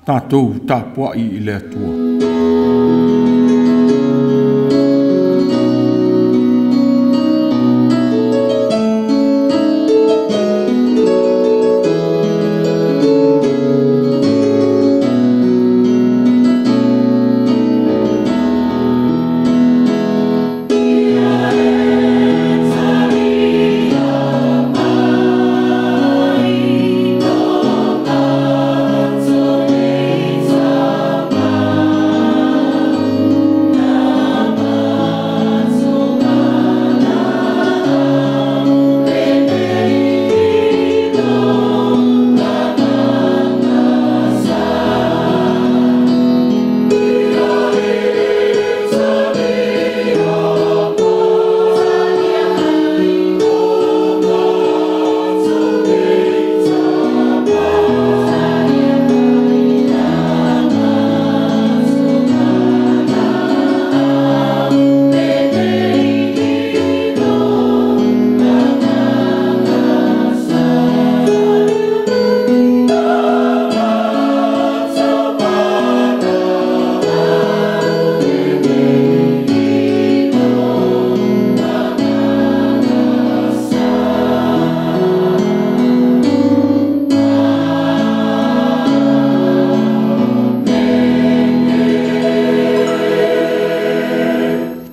tātou tāpua I le atua.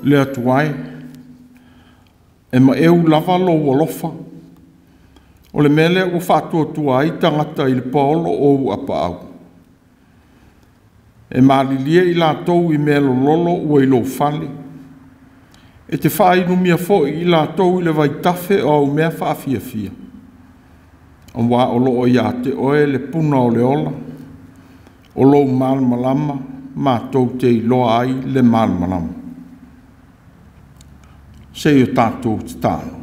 Le atuai, e ma eu lava lo walofa, o le mele o whātua tuai tangata I le paolo o apaau. E maalilia I lātou I melo lolo ua I lo fale, e te whainu mia fo I lātou I le vaitafe o au mea whaafiafia. O wā o loo ia te oe le puna o le ola, o lo malmalama, mātou te iloa ai le malmalama. Se o tātou te tāno.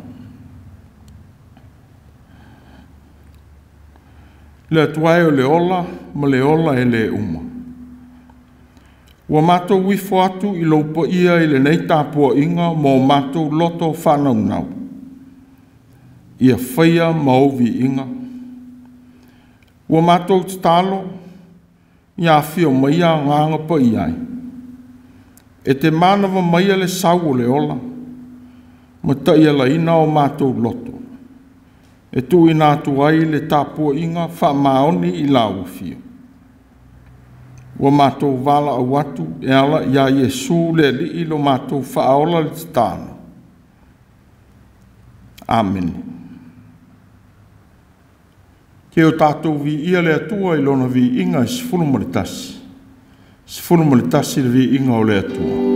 Le atuai o le ola, ma le ola e le uma. Ua mātou wifo atu I laupa ia I le nei tāpua inga mō mātou loto whanau nau. Ia whaia mauvi inga. Ua mātou te tālo, ia whio maia nganga pa iai. E te mānawa maia le sau o le ola, ma taia la ina o mātou loto. E tu I nātu ai le tāpua inga wha maoni I la uwhia. Ua mātou wala au atu e ala ia Iesu le li ilo mātou whaola le tāna. Amen. Ke o tātou vi ia le atua I lona vi inga I sifunu maritasi. Sifunu maritasi le vi inga o le atua. Oh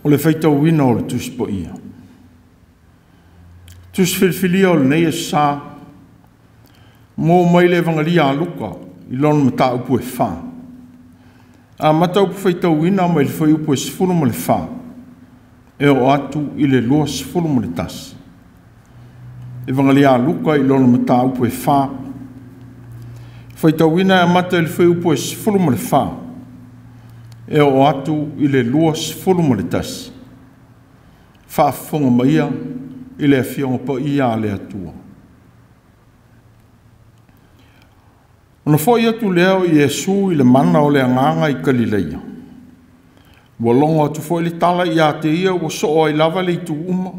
o le faitauina o le tusi po ia. Tusi filifilia o le nei e sa, mō mai le vangalia a luka, i lona mata upu e wha. A mata upu faitauina mai le fai upu e sifuru ma le wha, e o atu i le lua sifuru ma le tasi. E vangalia a luka i lona mata upu e wha, faitauina e mata i le fai upu e sifuru ma le wha, e o atu i le lua sifuru ma le tasi. Whaafonga maia i le fionga pa ia le atua. Ona foi atu leo i Yesu i le mana o le anganga i Galileia. Ua longa atu foi le tala i a te ia ua soo ai lava le itu uma.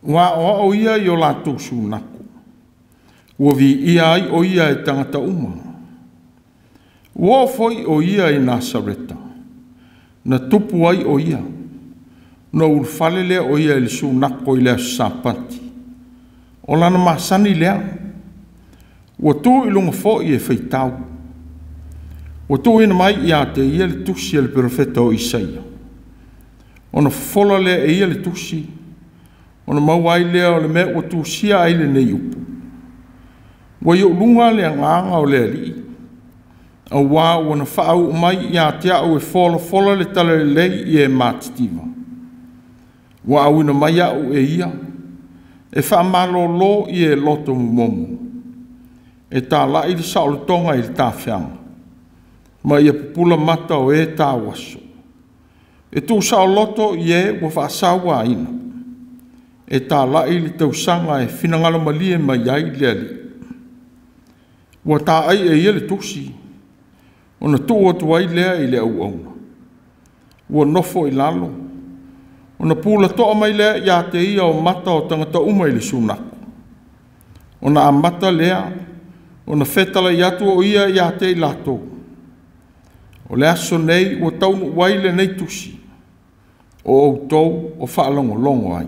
Ua o ia i o lātou sunaku. Ua vi ia ai o ia e tangata uma. Ua foi o ia i Nasareta. Na tupu ai o ia. Na ulfale lea o ia i le sunako i lea sapati. O lana masani lea. Ua tū i lunga fo i e feitau. Ua tū ina mai i a te ia le tusi e le profeta o Isaia. Ona fola lea e ia le tusi. Ona mauai lea o le mea ua tūsia ai le nei upu. Ua i o lunga lea nganga o lea li. A wā ua na whaau mai i a te au e fola le tala le lei i e mātitiva. Ua au ina mai au e ia. E wha malo lo i e loto mumomu. E tā lai le saolotonga i le tāwhianga. Ma ia pupula mata o e tā waso. E tū saoloto i e ua whaasawa ina. E tā lai le tausanga e whinangalo malie mai ai le ali. Ua tā ai e ia le tusi. Ona tū atu ai lea i le au auna. Ua nofo i lalo. Ona pūla toa mai lea i a te ia o mata o tangata uma i le sunaku. Ona a mata lea ona fetala i atu o ia i a te i lato. O le aso nei ua taunu waile nei tusi. O outou o whaalongo longo ai.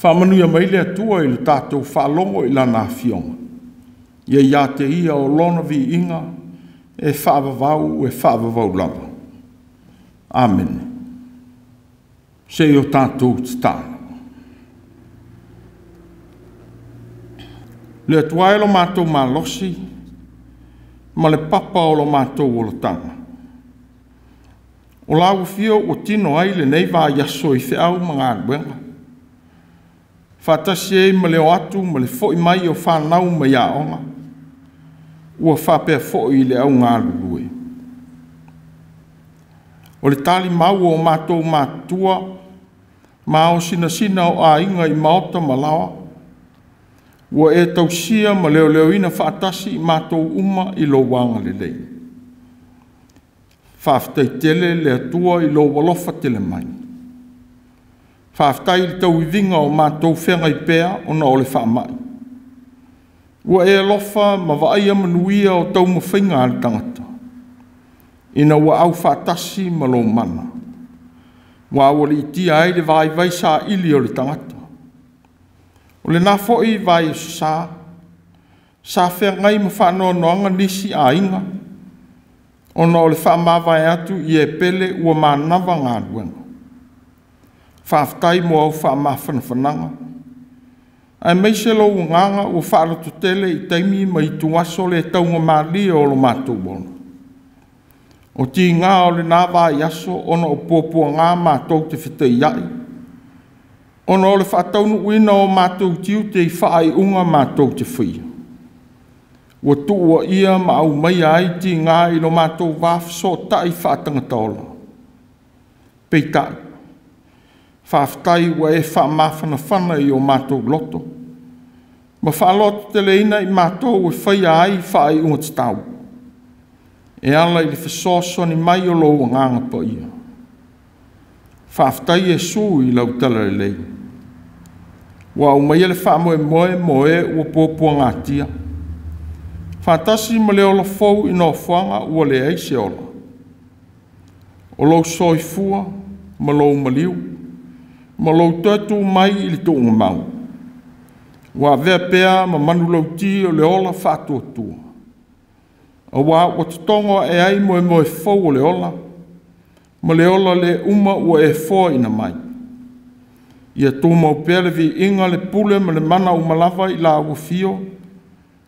Whamanuia mai le atua i le tātou whaalongo i la nāwhionga. Ia i a te ia o lona vi inga e whaavavau lava. Amen. Se o tātou tāna. Le atuai lo mātou malosi, ma le papa o lo mātou o lo tanga. O lau fio o tino ai le nei vā yaso i whiau mga agwenga. Whātasi e ma le o atu ma le fo i mai o whanau ma ia onga. Ua whapea fo i le au ngā lulue. O le tali mau o mātou mātua, ma o sina o a inga i maota malawa. Ua e tausia ma leo ina whaatasi i mātou uma i lo wanga le lei. Whaaftai tele le atua i lo walofa tele mai. Whaaftai i tau i vinga o mātou whenga i pēa o na ole whaamai. Ua e alofa ma waaia manuia o tau mawhinga al tangata. Ina ua au whaatasi ma lo mana. Ua awali i tia ai le vai sa ili o le tangata. O le nā fo'i vai sa whea ngai ma whanau noanga nisi a inga. O na o le whaamawai atu i e pele ua mānawa ngā luenga. Whaaftai mo au whaamawhanawhananga. Ai mai se lo nganga ua whaalotu tele i taimi ma i tuaso le taunga māli o lo mātou bona. O ti ngā o le nā vai aso ona o pōpua ngā mātou te whita iai. Ona o le whaataunu uina o mātou tiu te i whaai unga mātou te whia. Ua tuua ia ma au mai ai ti ngā i lo mātou wāwhiso tai whaatangata ola. Peitai. Whaaftai ua e whaamawhanawhana i o mātou loto. Ma whaaloto te leina i mātou e whaia ai whaai unga te tau. E ala i le whasoso ni mai o lo nganga pa ia. Whaaftai e su i lau tala le lei. Wa o mai le wha moe ua pōpua ngā tia. Whātasi ma le ola fau i no whanga ua le eise ola. O lau soifua, ma lau maliu, ma lau tatu mai i le tōnga mau. Wa vea pēa ma manu lau ti o le ola whātua tua. A wā o te tonga e ai moe fau o le ola. ma le ola le uma ua e fō ina mai. Ia tō mau pēle vi inga le pule ma le mana umalawa i la ua fio,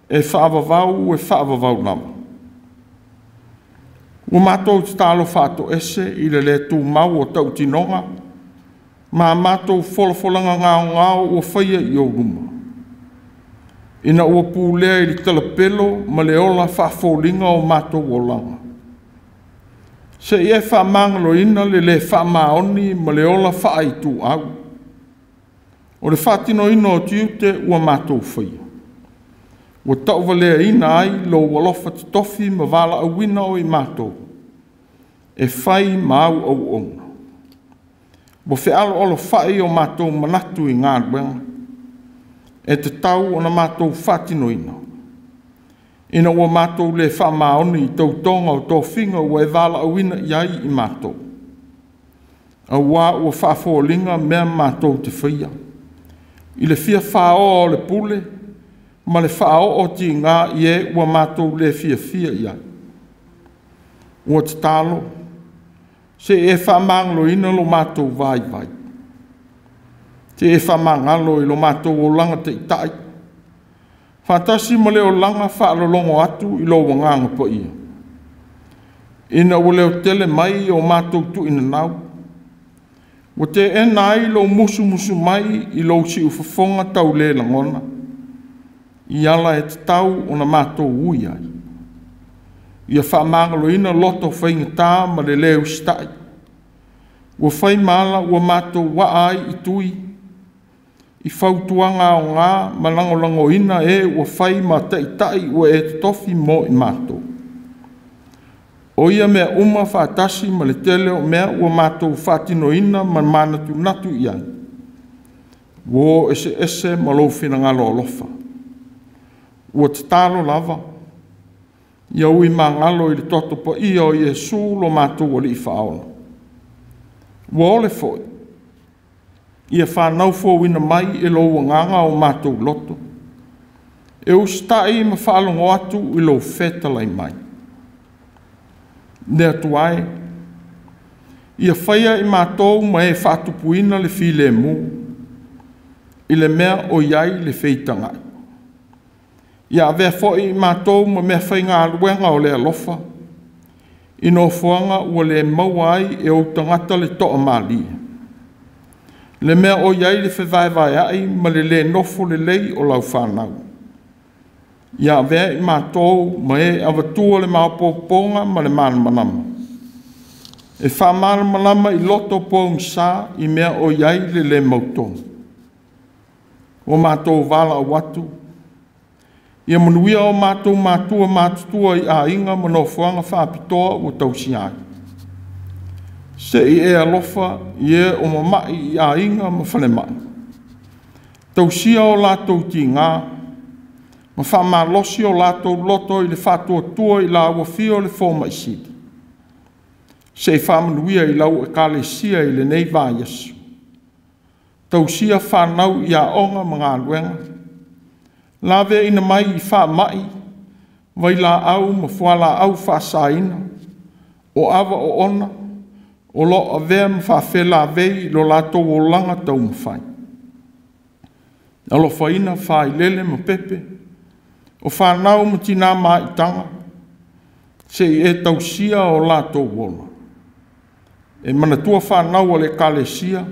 e whaavavau e whaavavau lama. Ua mātou te tālo whāto ese i le tū mau o tau tinonga, ma mātou wholafolanga ngāo ua whaia i o ruma. Ina ua pūlea i li talapelo ma le ola whaafōlinga o mātou o langa. Se i e whaamangalo ina le whaamaoni ma le ola whaaitu au. O le whaatino ina o tiute ua mātou whaia. Ua tauwalea ina ai lo walofa te tofi ma wala awina o i mātou. E whai mau au ona. Bo whialo olo whai o mātou manatu i ngā ruenga. E te tau o na mātou whaatino ina. Ina ua mātou le whaamaoni i tau tonga o tō whinga ua e wala awina iai i mātou. A wā ua whaafōlinga mea mātou te whaia. I le fia whao o le pule, ma le whao o ti ngā i e ua mātou le fia iai. Ua te tālo, se e whaamangalo ina lo mātou vai. Te e whaamangalo i lo mātou o langa te itai. Whātasi ma leo langa whaalolongo atu i lo wanganga po ia. Ina ua leo tele mai o mātou tu ina nau. Ua te e nai lo musu mai i lo si ufafonga tau le langona. I ala e te tau o na mātou ui ai. Ia whaamangalo ina loto whainga tā ma le leo stai. Ua whai mala ua mātou wa ai i tui. I whautuanga o ngā malangolango ina e ua whai ma tai ua e te tofi mo i mātou. O ia mea uma whaatasi ma le tele o mea ua mātou whaatino ina ma manatu natu iai. Wo ese ma lo whina ngalo alofa. Ua te tālo lava. Ia ui mā ngalo i le toto pa ia o Iesu lo mātou o li i whaona. Wa ole foi. Ia whanau fōwina mai e lo nganga o mātou loto. E ustai ma whaalongo atu i lo whetalai mai. Nea tuai. Ia whaia i mātou ma e whatupuina le while mu. I le mea o iai le wheitangai. Ia avea foi i mātou ma mea whainga aluenga o le alofa. Ino whuanga ua le mauai e o tangata le toa mālia. Le mea o iai le whewaiwai ai ma le nofo le lei o lau whanau. Ia vea i mātou ma e awatua le maopoponga ma le mānamanama. E whamanamanama i loto pōng sā i mea o iai le mautonga. O mātou wala o watu. Ia manuia o mātou mātua i a inga ma no whuanga whapitoa o tausi ai. Se i e alofa i e o mamai i a inga ma whanemai. Tausia o lātou ti ngā, ma whamalosi o lātou loto i le whātua tua i la ua fio le fōma i sidi. Se i whamanuia i lau e kālesia i le nei vā Yesu. Tausia whanau i a onga mga luenga. Lawe ina mai i whamai, vai la au ma whala au whasaina, o awa o ona, o lo a vea mwhawhela vei lo lato o langa tau mwhai. Alo whaina whai lele ma pepe, o whanau ma tina ma i tanga, se i e tausia o lato wola. E mana tua whanau o le kalesia,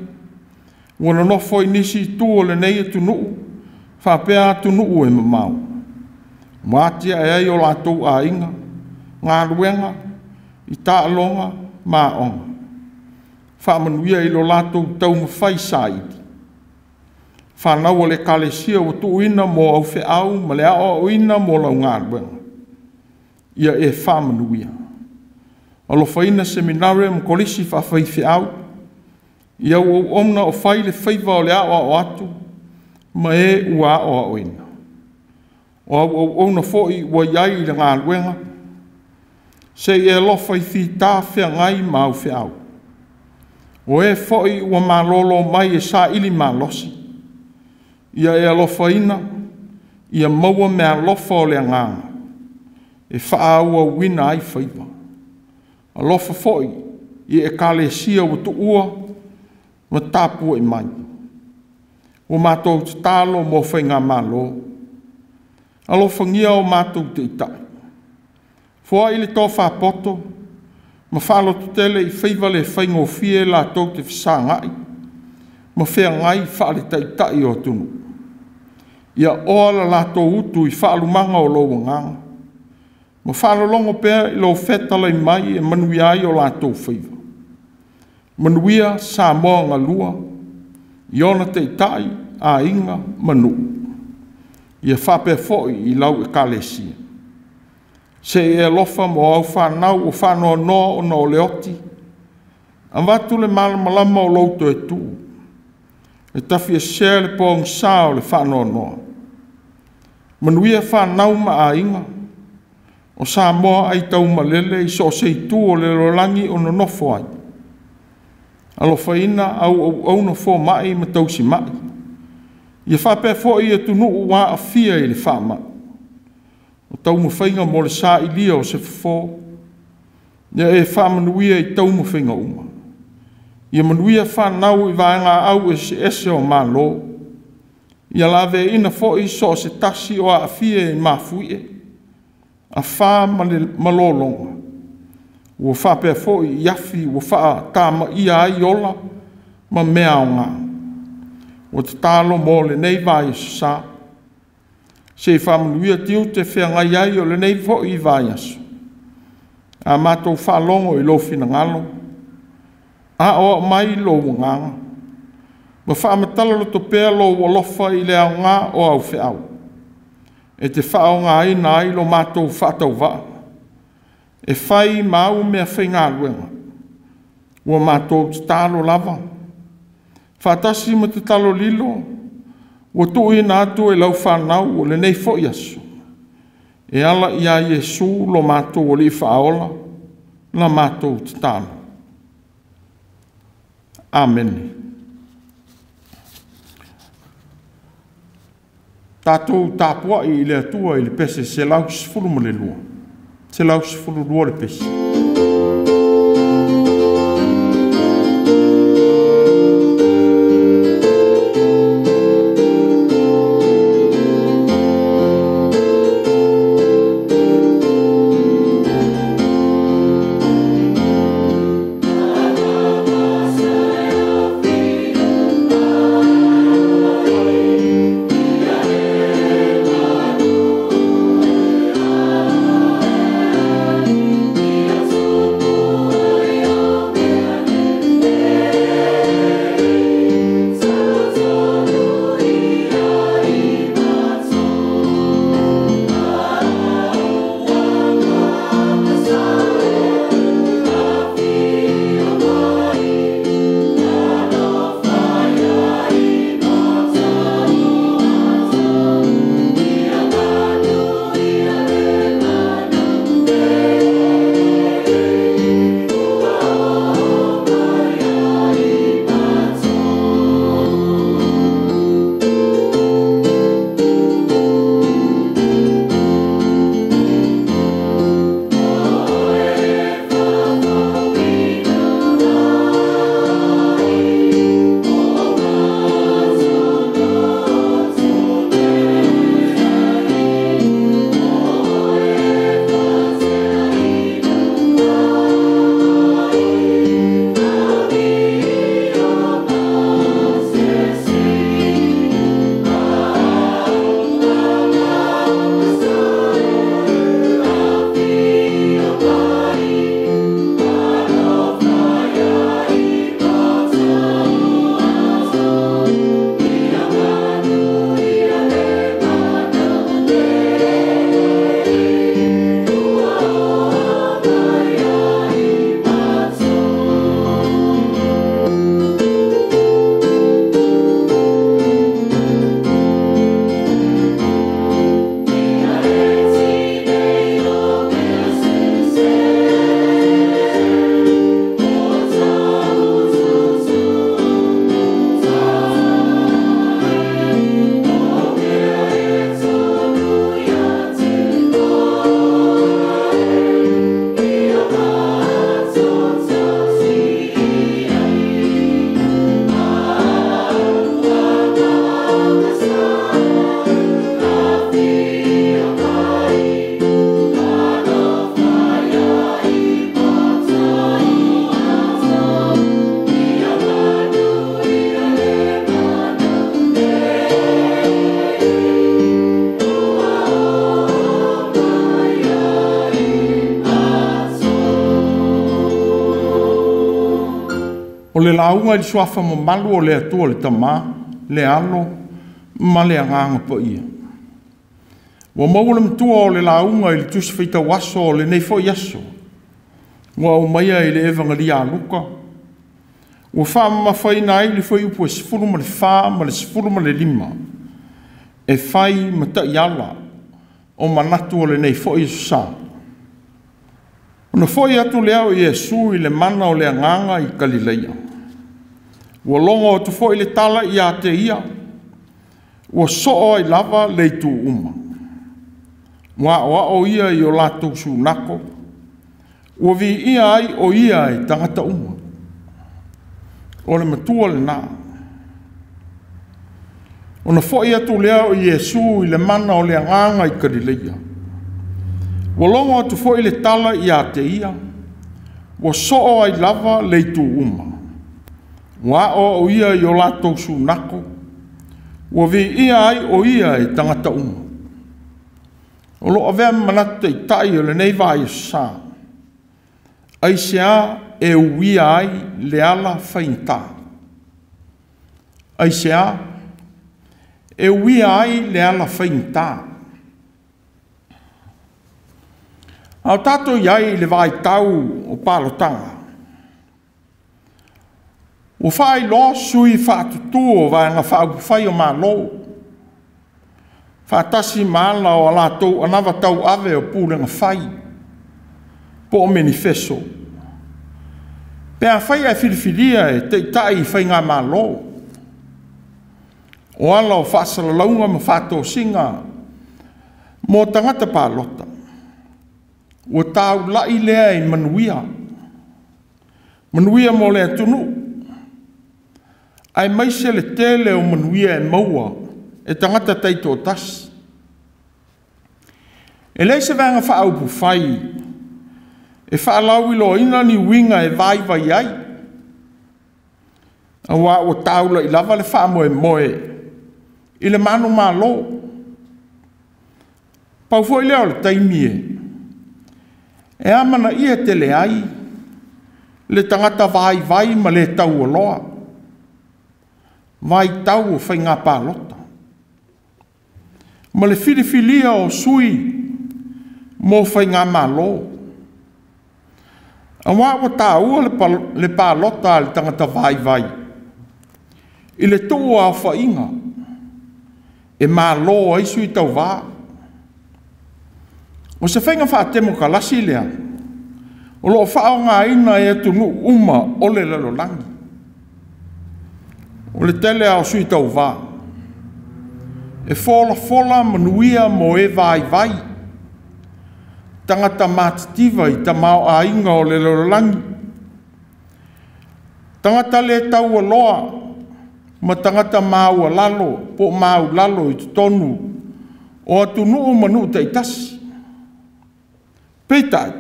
wana no foi nisi tu o le nei e tunuu, whapea tunuu e mamau. Mātia e ai o lato a inga, ngā ruenga, i tā alonga, mā onga. Whamanuia i lo lātou tau mawhai sāidi. Whanau o le kalesia o tu uina mō au whiau, ma le ao uina mō lau ngā ruenga. Ia e whamanuia. Alo whaina seminare mo kolisi whawhai whiau, ia o omna o whai le whaiva o le ao o atu, ma e ua o uina. O ona fōi ua iai i le ngā ruenga, se e lofa i thi tā whea ngai ma au whiau. O e foi ua malolo mai e sa ili malosi. Ia e alofa ina, ia maua me alofa o le nganga. E wha aua wina ai whaiva. Alofa foi, i e kalesia o tu ua ma tapu e mai. O mātou te tālo mo whainga malo. Alo whangia o mātou te itai. Fua ili tō whapoto, ma whalo tu tele i whaiwale whaingo fie la tau te whasangai, ma whea ngai whaale ta itai o tunu. Ia oala la tō utu i whaalumanga o loa nganga. Ma whalo longo pēr i lo whetala i mai e manui ai o la tō whaiwa. Manuia sa moa ngā lua, i ona te itai a inga manu. Ia whape foi i lau e kalesia. Se e lofa mo au whanau o whanoa noa o no leoti. An watu le malamalama o louto e tū. E tawhi e sea le pōng sā o le whanoa noa. Manuia whanau ma a inga. O sā moa ai tau malele i so se i tū o le rolangi o no nofo ai. Alo whaina au no fō mai ma tausi mai. Ia whape foi e tunu o wā a fia i le whama. O tau mo whainga mo le sā i lia o se whafo. Ia e whamanuia i tau mo whainga uma. Ia manuia whanau i vāenga au e se ese o mālo. Ia lawe ina foi so se tasi o a fia i mafui e. A wha malolonga. Ua whape foi i afi ua wha tāma ia ai ola ma mea o ngā. O te tālo mō le nei vai asu sā. Se whamanuia tiu te whea ngai ai o le nei fo i vai asu. A mātou whalongo i lo whina ngalo. A o mai lo nganga. Ma whamatala lo to pēr lo walofa i le au ngā o au whiau. E te whao ngā ina ai lo mātou whatau waa. E whai mau mea whainga luenga. Ua mātou te tālo lava. Whatasi ma te talo lilo. Ua tui nātu e lau whanau o le nei fo i asu. E ala ia Jesu lo mātou o li whaola. La mātou te tālo. Amen. Tātou tāpua i le atua i le pese se lau sifuru ma le lua. Se lau sifuru lua le pese. Yeah. O le launga i suafa mo malu o le atua le tama, le alo, ma le anganga pa ia. Wa maula mtua o le launga i le tusi feita waso o le neifo yaso. Wa o maia i le evangelia a luka. Wa wha mawhaina ai le whai upo e sifuru ma le wha ma le sifuru ma le lima. E whai ma ta iala o manatu o le neifo yaso sa. Ona foi atu lea o Iesu i le mana o le anganga i Galileia. Wa longa o tu foi le tala i a te ia. Wa soo ai lava le tu uma. Wa o ia i o latou sunako. Wa vi ia ai o ia i tangata uma. O le matua le na. Ona foi atu lea o Iesu i le mana o le anganga i Galileia. Wa longa tu foi le tala i a te ia. Wa soo ai lava le tu uma. Wa o ia i o latou sunako. Wa vi ia ai o ia i tangata uma. O lo avea manata i tai o le nei vai sa. Ai sea e uia ai le ala whainta. Ai sea e uia ai le ala whainta. Au tato iai le vai tau o palotanga. O whai lo sui whaatutu o vanga whai o malo. Whaatasi maala o alatou anawa tau ave o pūlenga whai. Po o manifesto. Pea whai ai whiriwhiria e te tai whai ngā malo. O ala o whaasala launga ma whātou singa. Mō tangata palota. O tau lai lea i manuia. Manuia mo lea tunu. Ai maise le tele o manuia e maua. E tangata teito o tas. E leise vanga whaaupu whai. E whaalau ilo ina ni winga e vai vai ai. Awa o taula i lava le whaamoe moe. I le manu malo. Pau foi leo le taimie. E amana ia te le ai, le tangata vai vai ma le tau o loa. Vai tau o whai ngā pālota. Ma le whiriwhilia o sui, mō whai ngā malo. A wā o tā ua le pālota le tangata vai vai. I le tō a whainga, e malo ai sui tau vā. O se whainga whaatemo ka lasi lea. O loo whao ngā ina e tunu uma o le lalolangi. O le tele au sui tau wā. E fola manuia mo e vai vai. Tangata mātitiva i ta mau a inga o le lalolangi. Tangata le tau a loa. Ma tangata mau a lalo. Po mau lalo i tonu. O atunu o manu te itasi. Peitai.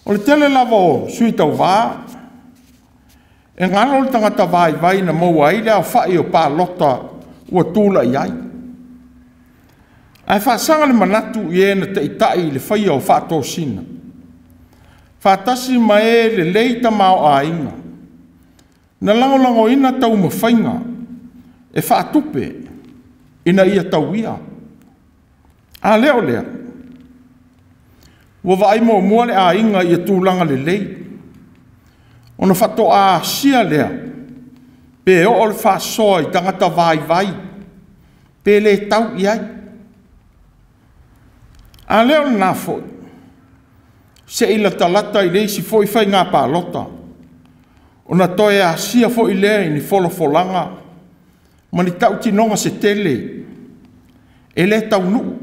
O le tele lava o sui tau wā. E ngana le tangata vai vai na maua ai lea whai o pālota ua tūla i ai. Ai whaasanga le manatu i ena te itai le whai o whātō sina. Whātasi mai e le leita mau a inga. Na langolango ina tau mawhainga. E whātupe ina ia tau ia. A leo lea. Wa vai mo mua le a inga i tūlanga le lei. Ona whato a sia lea. Pe o le whasoa i tangata vai vai. Pe le tau i ai. A leo le nā foi. Se ila talata i leisi foi whai ngā pālota. Ona toe a sia foi lea i ni folanga. Ma ni tau tinonga se tele. E le tau nuu.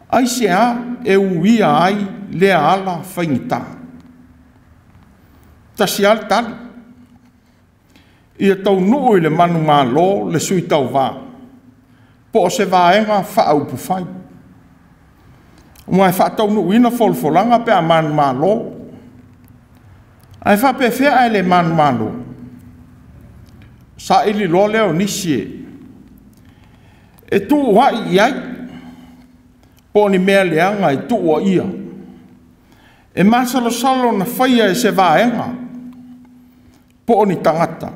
Ai se a e uia ai lea ala whaingita. Ta si al tali. Ia tau nuu i le manu ngā lo le sui tau wā. Po o se vāenga whaaupu whai. Mai whaatau nuu ina folanga pe a manu ngā lo. Ai whape whea ai le manu ngā lo. Sa ili lo leo nisie. E tu wai i ai. Po ni mea leanga i tua ia. E masalosalo na whaia e se vaenga. Po o ni tangata.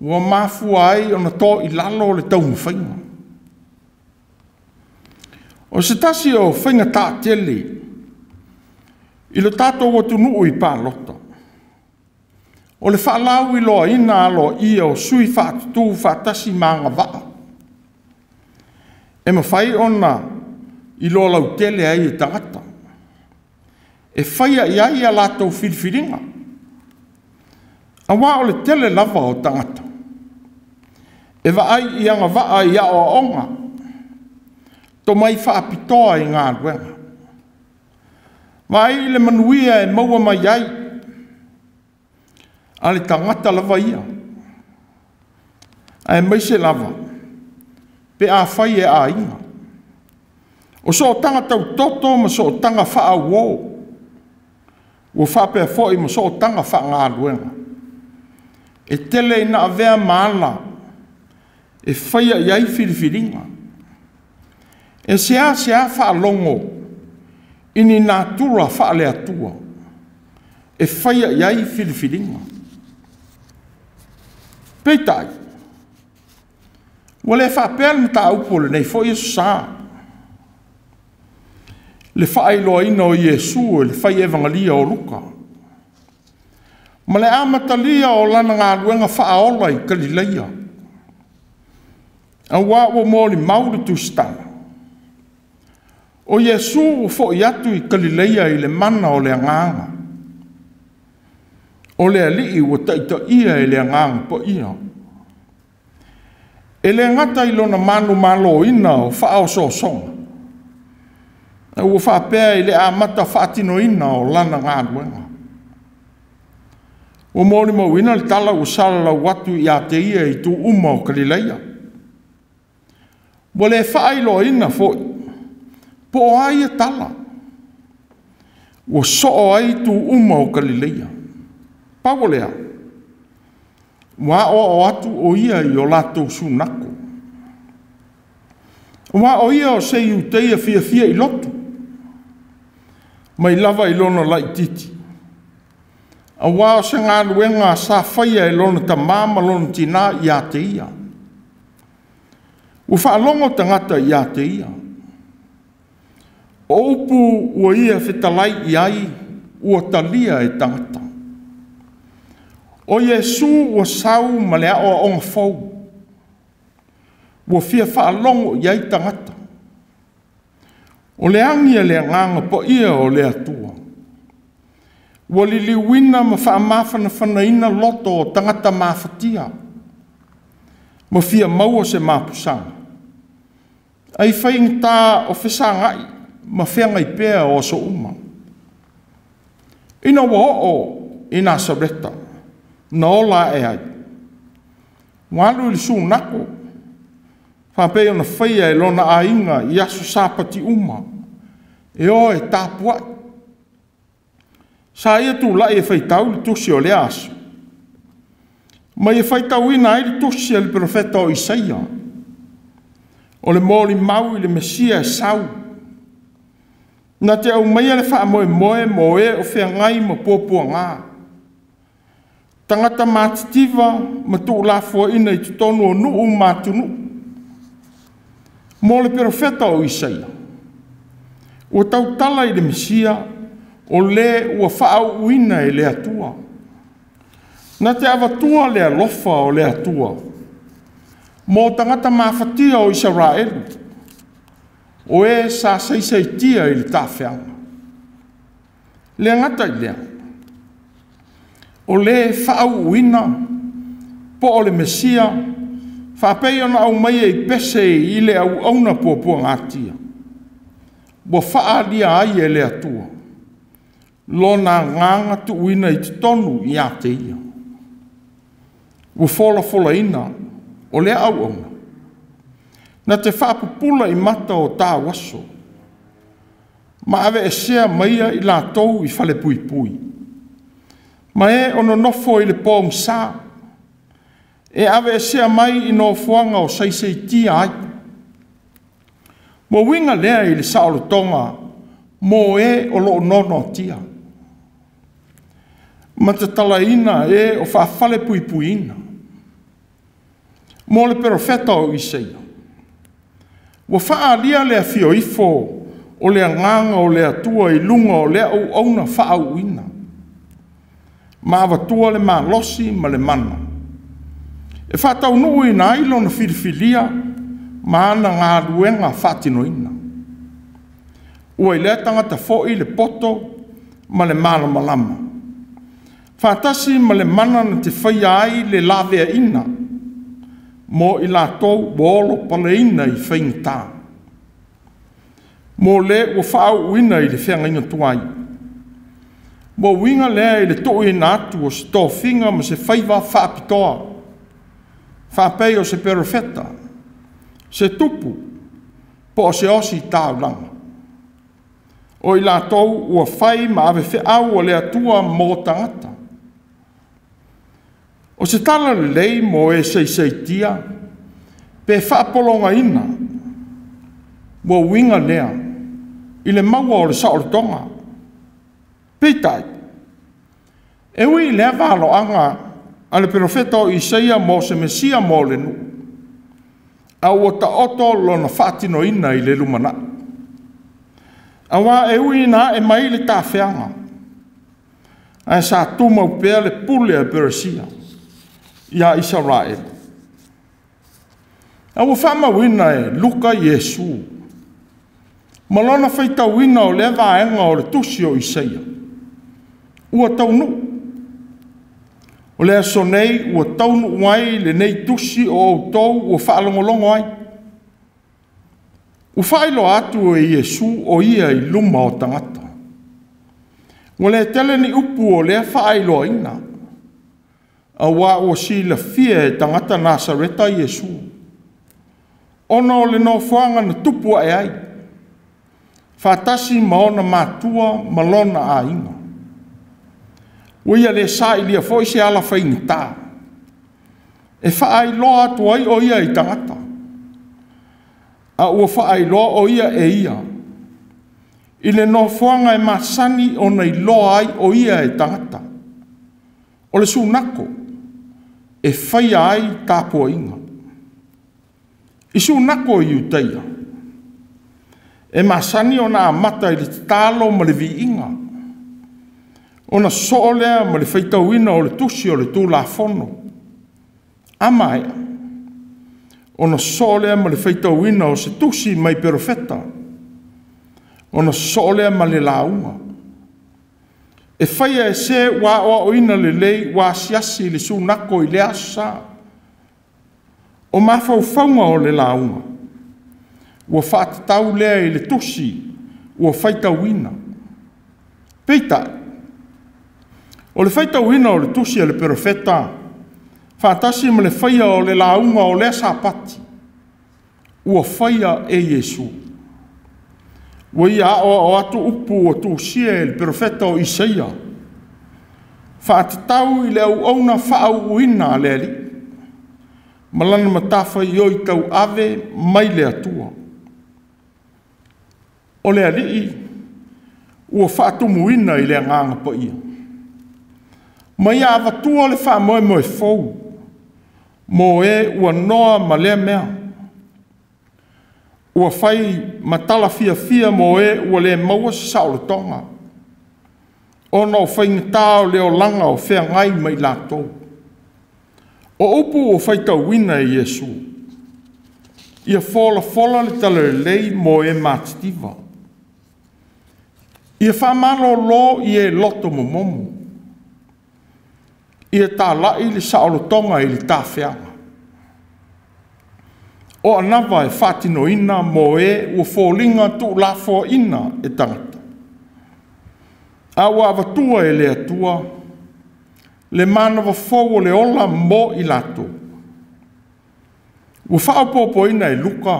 Ua mafua ai o na tō i lalo le taunu whainga. O se tasi o whainga tā tele. I lo tātou o tunu i pālota. O le whaalau i loa ina alo ia o sui whaatutu whaatasi maanga waa. E ma whai ona i loa lau tele ai e tangata. E whaia i ai a lātou whiriwhiringa. A wā o le tele lava o tangata. E wa ai i anga waa i a o onga. To mai whaapitoa i ngā ruenga. Wa ai le manuia e maua mai ai. A le tangata lava ia. A e maise lava. Pe a whai e a inga. O so o tangata u toto ma so o tanga wha a uo. O whapea fōi ma so o tanga wha ngā ruenga. E tele ina a vea maala. E whaia iai whiriwhiringa. E sea wha longo. Ini nā tura wha le atua. E whaia iai whiriwhiringa. Peitai. Wale whapea mta upole nei fo Yesu sā. Le whaai loa ina o Yesu e le whai evangalia o Luka. Ma le amatalia o lana ngā ruenga whaaola i Galileia. A wā o mōli mauri tūstana. O Yesu o fo i atu i Galileia i le mana o le anganga. O le alii o taita ia i le anganga po ia. E le ngata i lona manu malo ina o whaao so songa. E ua whapea i le amata whaatino ina o lana ngā ruenga. O mōri mau ina le tala o sala watu i a te ia i tu uma o Galileia. Mo le whaailo ina foi. Po ai e tala. O so ai tu uma o Galileia. Pawolea. Wa o atu o ia i o lato sunako. Wa o ia o se iu teia fia i lotu. Mai lava i lona lai titi. A wā se ngā ruenga sa whaia i lona ta māma lona tina i a te ia. Ua whaalongo tangata i a te ia. O upu ua ia whetalai i ai ua talia e tangata. O Yesu ua sau ma lea o onga fau. Ua fia whaalongo i ai tangata. O le angia le nganga po ia o le atua. Ua li liwina ma wha mawhana whanaina loto o tangata mawhatia. Ma fia maua se mapusanga. Ai whainga tā o whesangai ma whengai pēa o so uma. Ina wa o i Nasareta. Na ola e ai. Walu li su nako. Whapea na whaia e lona a inga i asu sāpati uma. E o e tāpuai. Sa ia tu la e whaitau li tusi o le asu. Ma e whaitau ina e li tusi ali profeta o Isaia. O le mōli mau i le Mesia e sau. Na te au mai le wha moe mo e o whea ngai ma pōpua ngā. Tangata mātitiva ma tu la fua ina i tutonu o nuu mātunu. Mō le profeta o Isaia. Ua tau tala i le Mesia o le ua whaau uina e le atua. Na te avatua le alofa o le atua. Mō tangata mawhatia o Israelu. O e sa seiseitia i le tāwhianga. Le ngata i lea. O le whaau uina po o le Mesia. Whapei ona au mai e pese i le au auna pua ngātia. Ua whaalia ai e le atua. Lona nganga tu uina i tonu i a te ia. Ua fola ina o le au auna. Na te whapupula i mata o tā waso. Ma ave e sea maia i la tou i whale pui. Ma e ono nofo i le pōm sā. E ave e sea mai i no fuanga o seiseitia ai. Mo winga lea i le saolo tonga. Mo e o lo nono tia. ma te talaina e o whaafale pui puina. Mo le profeta o Isaia. Wa whaalia le fio ifo o le nganga o le atua I lunga o le au auna whaauina. Ma avatua le malosi ma le mana. E whatau nui na ilo na whiriwhiria ma ana ngā ruenga whatinoina. Ua I le tangata fo I le poto ma le malama lama. Whatasi ma le mana na te whaia ai le lavea ina. Mo I la tau wolo paleina I whaingta. Mo le ua whaau uina I le whenga inga tuai. Mo winga lea I le toi na atu o se tō whinga ma se whaiva whaapitoa. Whapei o se perofeta. Se tupu. Po o se osi tāu langa. O I la tau ua whai ma ave whiau o le atua mō tangata. O se tala le lei mo e seiseitia, pe whaapolonga ina, mo winga lea, I le maua o le saoletonga. Peitai, e ui lea valo anga a le profeta o Isaia mo se mesia mo le nu, a ua ta oto lo na whaatino ina I le lumana. A wā e ui na e mai le tāwhianga, a sa tuma upea le pule a Beresia. Ia Israel. Awa whama wina e Luka Yesu. Malona whaita wina o le vaenga o le tusi o Isaia. Ua taunu. O le aso nei ua taunu wai le nei tusi o autou ua whaalongolongo ai. Ua whailo atu e Yesu o ia I luma o tangata. Ua le tele ni upu o le whailo ina. A wā o si la fia e tangata Nasareta Yesu. Ona o le no whanga na tupu ai ai. Whatasi maona mātua malona a inga. Uia le sa ilia fo se ala whaingi tā. E whaai loa atu ai o ia I tangata. A ua whaai loa o ia e ia. I le no whanga e masani o nei loa ai o ia e tangata. O le sunako. E whaia ai tāpua inga. I sunako I utaia. E masani o na amata I le talo ma le vi inga. O na soolea ma le whaitauina o le tusi o le tūla fono. Ama ea. O na soolea ma le whaitauina o se tusi mai perofeta. O na soolea ma le launga. E whaia e se wā o ina le lei wā siasi le sunako I le asa. O mawhau whaunga o le launga. Ua whātatau lea I le tusi. Ua whaitauina. Peita. O le whaitauina o le tusi a le perofeta. Whātasi ma le whaia o le launga o le sapati. Ua whaia e Yesu. Ua ia o atu upu o tūsia e le profeta o Isaia. Whātatau I le au auna whaau uina a le ali. Malana matafa I oi tau ave mai le atua. O le ali ua whaatumuina I le nganga pa ia. Mai a avatua le wha moe moe fau. Mo e ua noa ma lea mea. Ua whai matala fia fia mo e ua le maua saole tonga. Ona o whainga o leo langa o whea ngai mai lātou. O upu o whaitau wina I Yesu. Ia fola le tala lei mo e mātitiva. Ia whamalo lo I e loto momomo. Ia tā lai le saole tonga I le tā wheanga. O anawa e whātino ina mo e ua fōlinga tu la fō ina e tangata. A ua avatua e le atua, le manawa fōu o le ola mo I lato. Ua whaopopo ina e Luka,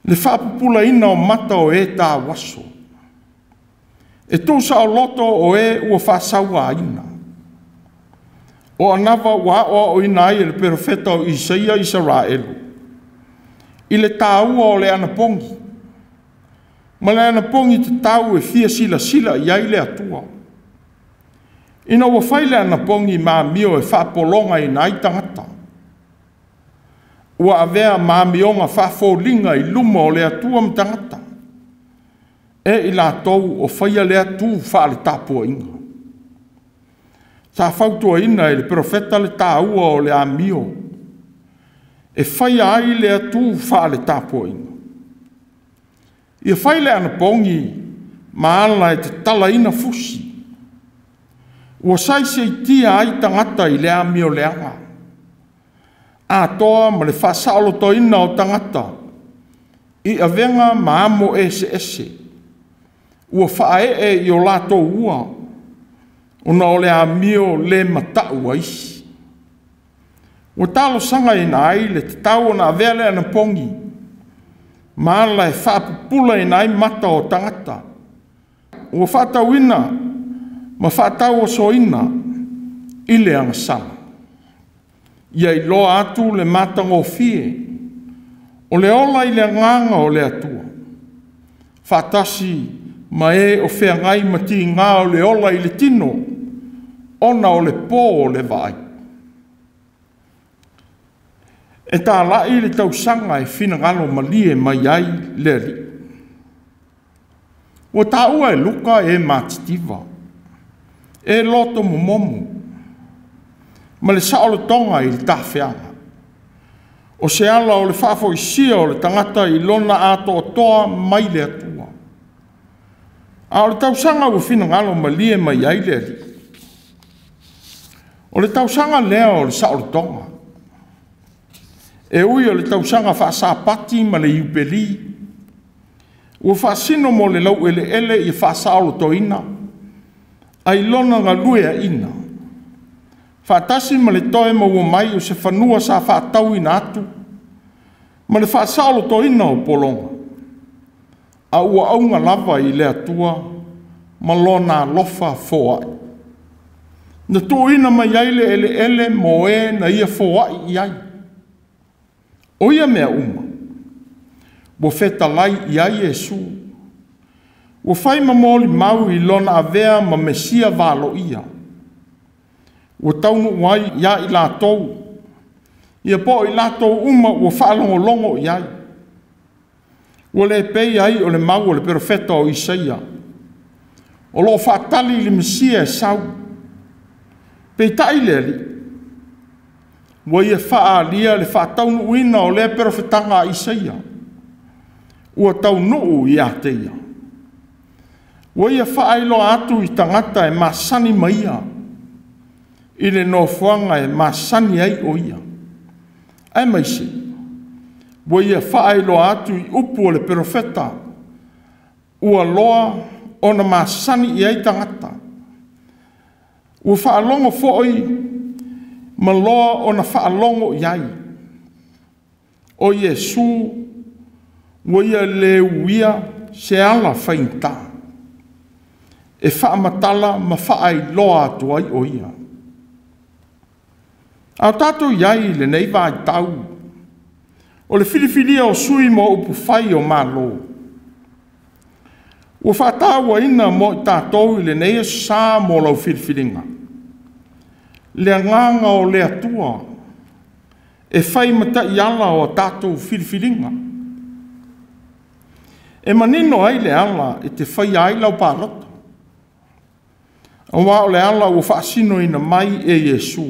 le whaapupula ina o mata o e tā waso. E tūsa o loto o e ua whāsaua ina. O anawa wa o ina ai le profeta o Isaia Israelu. I le tāua o le anapongi. Ma le anapongi te tau e fia sila I ai le atua. Ina ua whaile ana pongi mamio e whapolonga i nai tangata. Ua avea mamionga whafolinga i luma o lea tua mtangata. E i la tau o whaia lea tu whaale tapua inga. Sa whautua ina e le profeta le tāua o lea mio. E whaia ai lea tu whaale tapua inga. Ia whaile ana pongi maala e te tala ina fusi. Ua saise i tia ai tangata i lea mio leanga. A toa ma le whasaolo to ina o tangata. I avenga maamo ese ese. Ua whae e i o lato ua. Una o lea mio le matau aisi. Ua talo sanga ina ai le te tau na avele ana pongi. Maala e whapupula ina ai mata o tangata. Ua whatau ina. Ma whatau o so ina. Ile anga sama. Ia i loa atu le matango fie. O le ola i le nganga o le atua. Whatasi ma e o whea ngai mati ngā o le ola i le tino. Ona o le pō o le vai. E tā lai le tausanga e whina ngalo malie mai ai le li. O tā ua e luka e mātitiva. E loto mumomu. Ma le saolo tonga i le tawhianga. O se ala o le whafo i sia o le tangata i lona ato o toa mai le atua. A o le tausanga ua whina ngalo malie mai ai le li. O le tausanga lea o le saolo tonga. E ui o le tausanga whaasapati ma le iupeli. Ua whaasino mo le lau ele i whaasaolo toina. Ai lona ngā luea ina. Whaatasi ma le toe ma ua mai o se whanua sa whaatau ina atu. Ma le whaasaolo toina o polonga. A ua aunga lava i le atua ma lona lofa foa. Na tō ina mai aile ele mo e na ia foa i ai. O ia mea uma. Wo feta lai i ai Yesu. Wo fai mamoli mau i lona avea ma mesia valo ia. Wo taunu wai ia i la tou. Ia po i la tou uma wo whaalongo longo i ai. Wo le pei ai o le mau o le profeta o Isaia. O lo whaatali li mesia e sau. Pei tai le li. Wo ia whaalia le whaataunu uina o le profetanga Isaia. Ua tau nuu i ateia. Wo ia whaailo atu i tangata e masani maia. I le nofuanga e masani ai o ia. Ai maise. Wo ia whaailo atu i upu o le profeta. Ua loa ona masani i ai tangata. Ua whaalongo fo'i ma loa ona whaalongo i ai. O Yesu wo ia le uia se ala whainta. E whaamatala ma whaai loa atu ai o ia. A tātou iai le nei vai tau. O le whiriwhiria o sui mo upu whai o malo. Ua whaataua ina mo i tātou i le nei sā mo lau whiriwhiringa. Le nganga o le atua. E whai mata i ala o tātou whiriwhiringa. E manino ai le ala e te whai ai lau pārata. O wā o le ala ua whaasino ina mai e Yesu.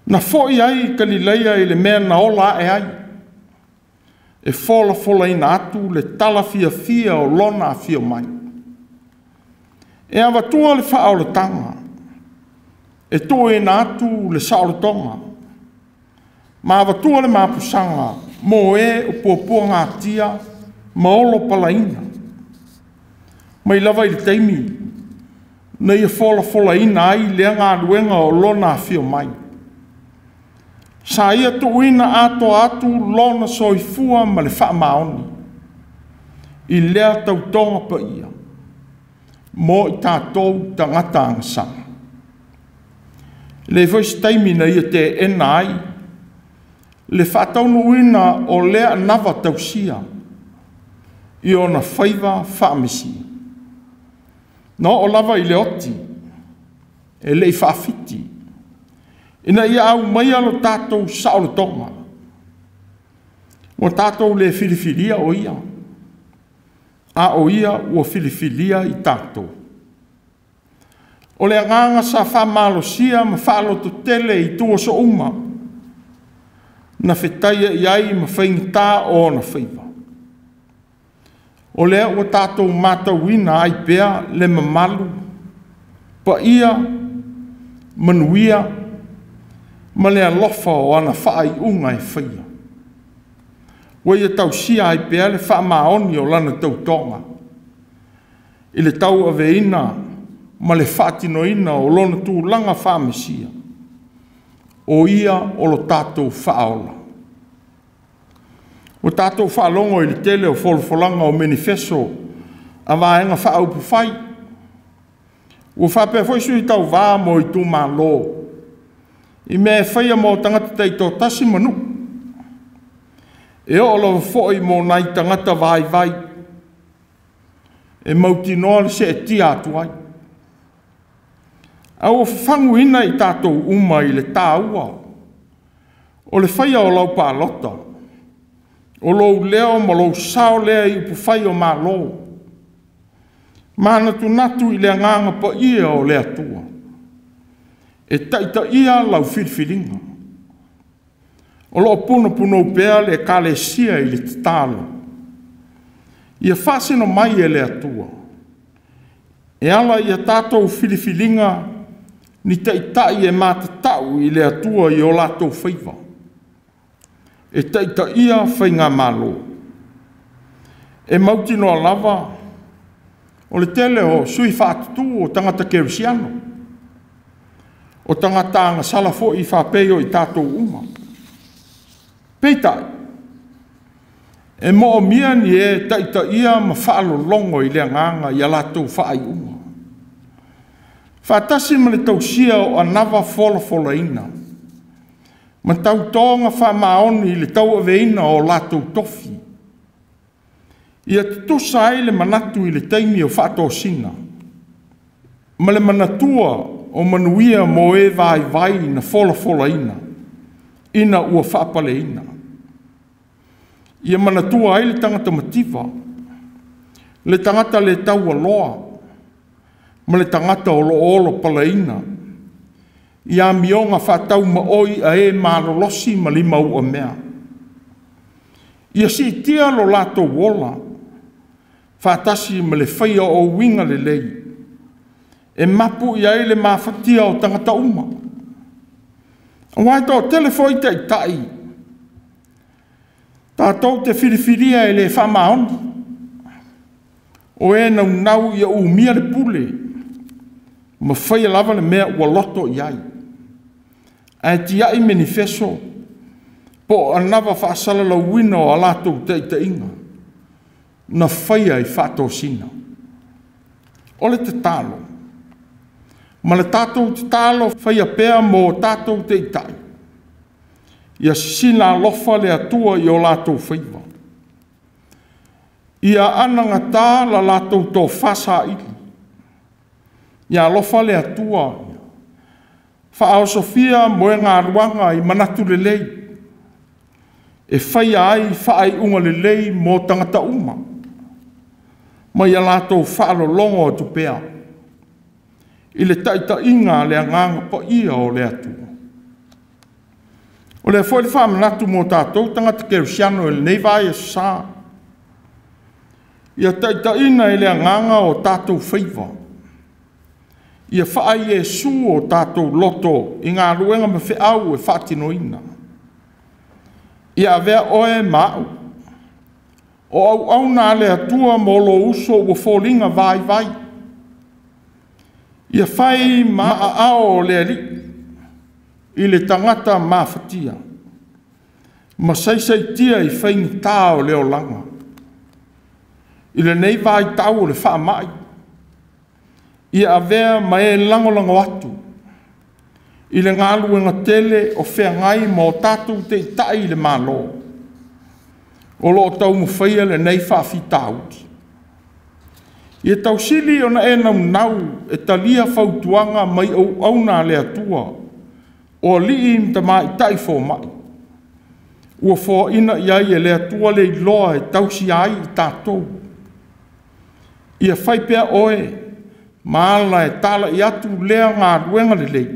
Na foi ai Galileia i le mea na ola e ai. E fola ina atu le tala fia o lona fia mai. E awatua le whaao le tanga. E tō ina atu le sao le tonga. Ma awatua le mapusanga mo e o puapua ngā tia ma olo palaina. Mai lava i le teimi. Nei e fola ina ai lea ngā luenga o lona fia mai. Sa ia tuuina ato atu lona soifua ma le wha maoni. I lea tautonga pa ia. Mo i tātou tangata angasanga. Le voice taimi na ia te ena ai. Le whataunu uina o lea nawa tausia. I ona whaiva whaamisi. No o lava i le oti. e lei whaafiti. Ina ia au mai alo tātou sao le tonga. O tātou le filifilia o ia. A o ia o filifilia i tātou. O le nganga sa whamalosia ma whaaloto tele i tua so uma. Na whetaia iai ma whaingita o na whaiva. O lea o tātou matauina ai pea le mamalu. Pa ia, manuia, ma lea lofa o ana whaai unga e whaia. Wa ia tau sia ai pea le wha maoni o lana tau tonga. I le tau aveina, ma le whaatinoina o lona tū langa whamesia. O ia o lo tātou whaola. O tātou whaalongo i le tele o wholfolanga o manifesto a vaenga whaaupu whai. O whapea whaisui tau wā mo i tū mālo. I mea whaia mo tangata tei tō tasi manu. E o lo whoi mo nai tangata vai vai. E mauti noa le se e tia atu ai. A o whangu ina i tātou uma i le tāua. O le whaia o lau pālota. O lou leo ma lou sao lea i upu whai o mā lo. Mana tu natu i le nganga pa ia o lea tua. E taita ia lau whirwhiringa. O loo puno pea le kalesia i le tatalo. Ia whaseno mai e lea tua. E ala ia tātou whirwhiringa ni taitai e mātatau i lea tua i o lātou whaiva. E taita ia whainga malo. E mauti noa lava, o le tele o sui whaatutu o tangata kerisiano. O tangata anga salafo i whapeo i tātou uma. Peitai. E mo mia ni e taita ia ma whaalo longo i lea nganga i alatou whaai uma. Whaatasi ma le tausia o anawa fola ina. Ma tau tonga wha maoni le tau aveina o lātou tofi. Ia tutusa ai le manatu i le taimi o whaato sina. Ma le manatua o manuia mo e vai na fola ina. Ina ua whaapale ina. Ia manatua ai le tangata mativa. Le tangata le tau aloa. Ma le tangata o lo pala ina. Ia mionga whatau ma oi a e malolosi ma lima ua mea. Ia si tia lo lato wola. Whatasi ma le whaia o winga le lei. E mapu ia e le mawhatia o tangata uma. Wai tō telefoi te tai. Tātou te whiriwhiria e le whamaoni. O e nau ia umia le pule. Ma whaia lava le mea ua loto iai. Ai tia i manifesto po anava whaasala la wina o alatou te inga. Na whaia i whato sina. O le te talo. Ma le tātou te talo whaia pēa mō tātou te itai. Ia sina lofa le atua i o lātou whaiva. Ia ananga tā la lātou tō whasa ili. Ia lofa le atua. Whaao Sofia moe ngā ruanga i manatu le lei. E whaia ai whaai unga le lei mō tangata uma. Ma ia lātou whaalo longo o tupea. I le taita inga le nganga pa ia o le atua. O le foi le whamanatu mō tātou tangata kerisiano e le nei vai e sā. Ia taita ina i le nganga o tātou whaiva. Ia whaai e su o tātou loto i ngā ruenga me whiau e whaatinoina. Ia vea oe mau. O au nā le atua mo lo uso o wholinga vai. Ia whai maa ao le ali. I le tangata mawhatia. Ma saisai tia i whaingi tāo leo langa. I le nei vai tau le wha mai. Ia avea ma e langolango atu. I le ngaluenga tele o whea ngai mo tātou te itai le malo. O lo tau mu whaia le nei whawhi tāuti. Ia tausili ona e nau e talia fautuanga mai au na le atua. O li im tamai tai fo mai. Ua fo ina iai e le atua le iloa e tausi ai I tātou. Ia fai pea oe, maala e tala I atu lea ngā ruenga le lei.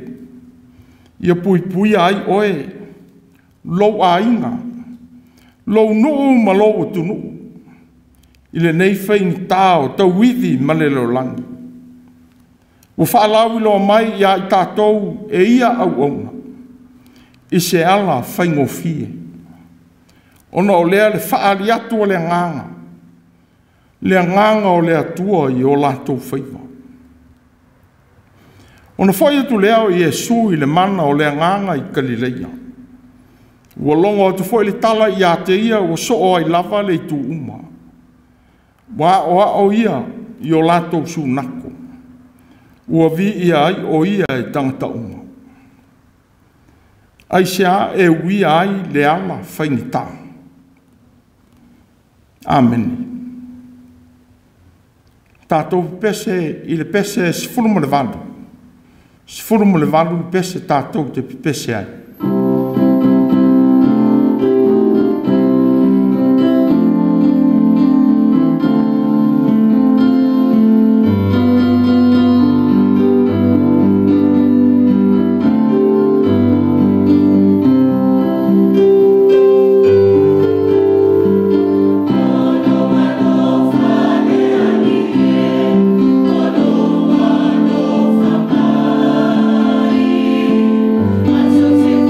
Ia pui ai oe, lou a inga, lou nuu ma lou tunu. Ile nei fai ni tāo, tau withi ma le lo langi. Ua whaalau ilo mai ia I tātou e ia au auna. I se ala fai ngofie. Ona o lea le whaali atu o le nganga. Le nganga o le atua I o lātou whaiva. Ona whai atu lea o Iesu I le mana o le nganga I Galileia. Ua longa o tu whai le tala I a te ia o so o ai lava le tu uma. Wa o ia I o lātou su nako. Ua vi ia ai o ia e tangata uma. Ai sea e ui ai le ala whainita. Amen. Tātou pese I le pese sifuru mo le valu. Sifuru mo le valu pese tātou te pese ai. So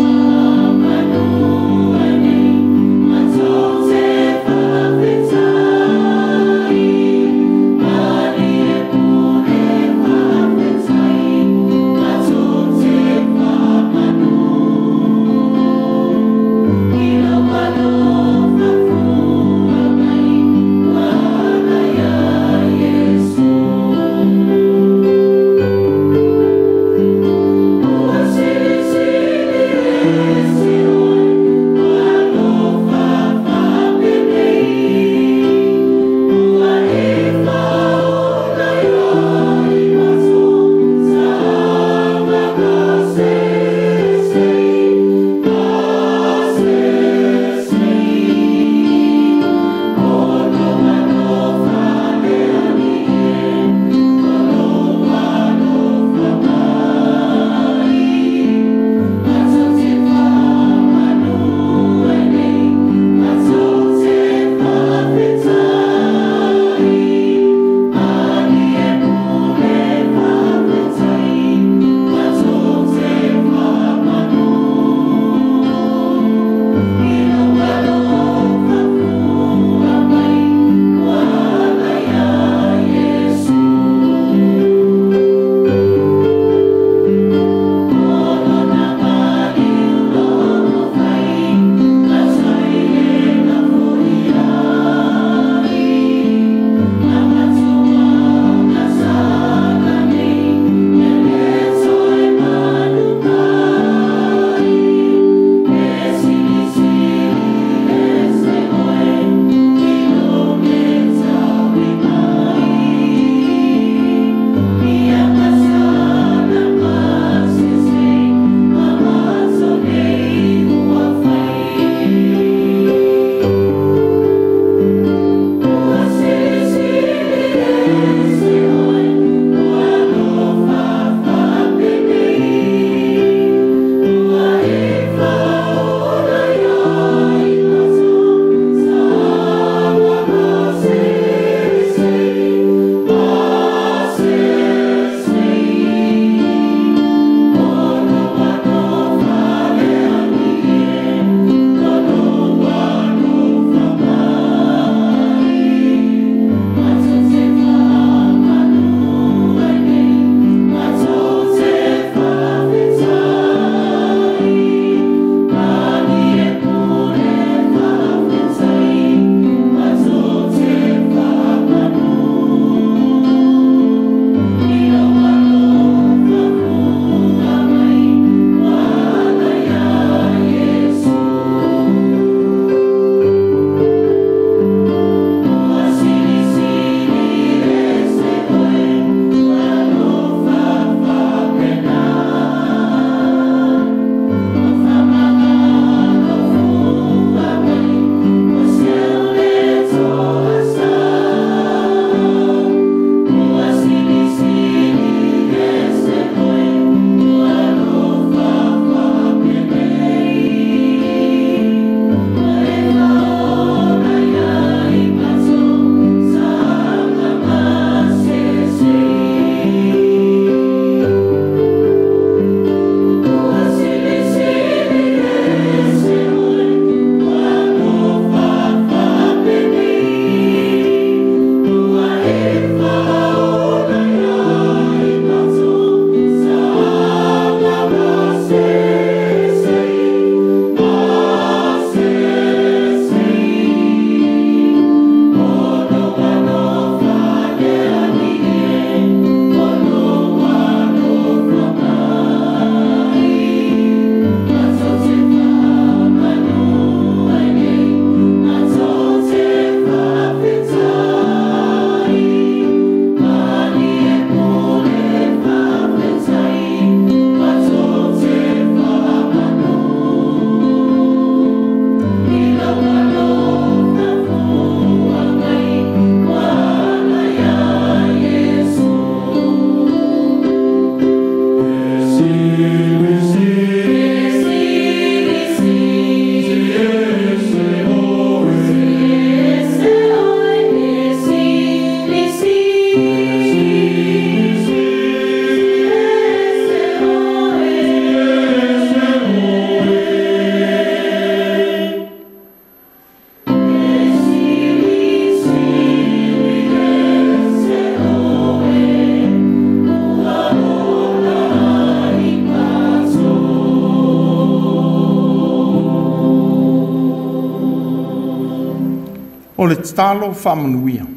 le talo whamanuia.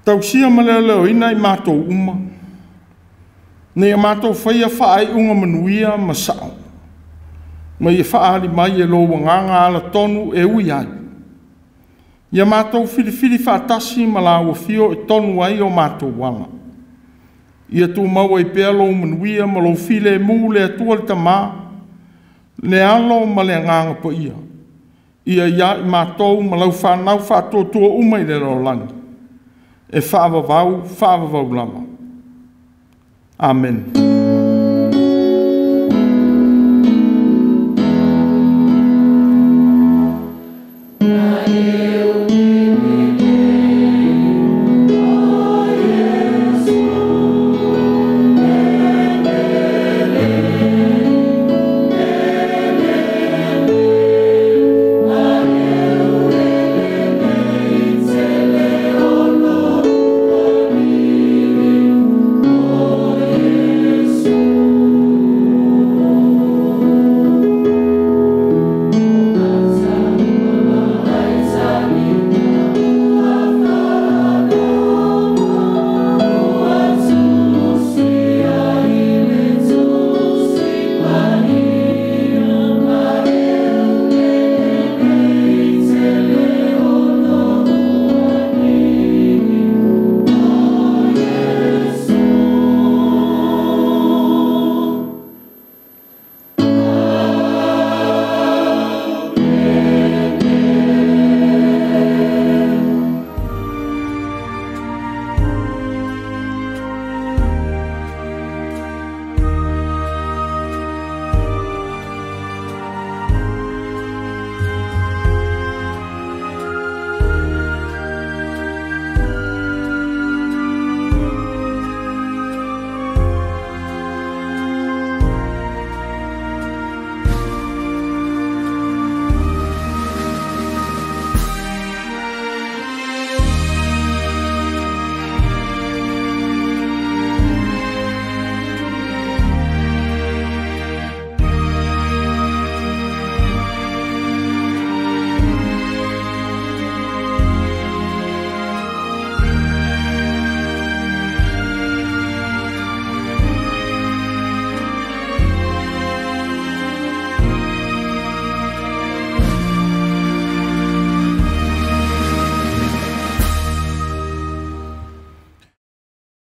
Tausia ma leo ina I mātou uma. Nei mātou whaia whaai unga manuia ma sao. Ma ia whaari mai e lo wanganga ala tonu e ui ai. Ia mātou whiriwhiri whaatasi ma la wafio e tonu ai o mātou wala. Ia tū maua I pēa lo manuia ma lo while mū le atua le tamā. Le alo ma le nganga po ia. Ia ia I mātou ma lau whanau whātua umai le lo langi. E whaavavau lama. Amen.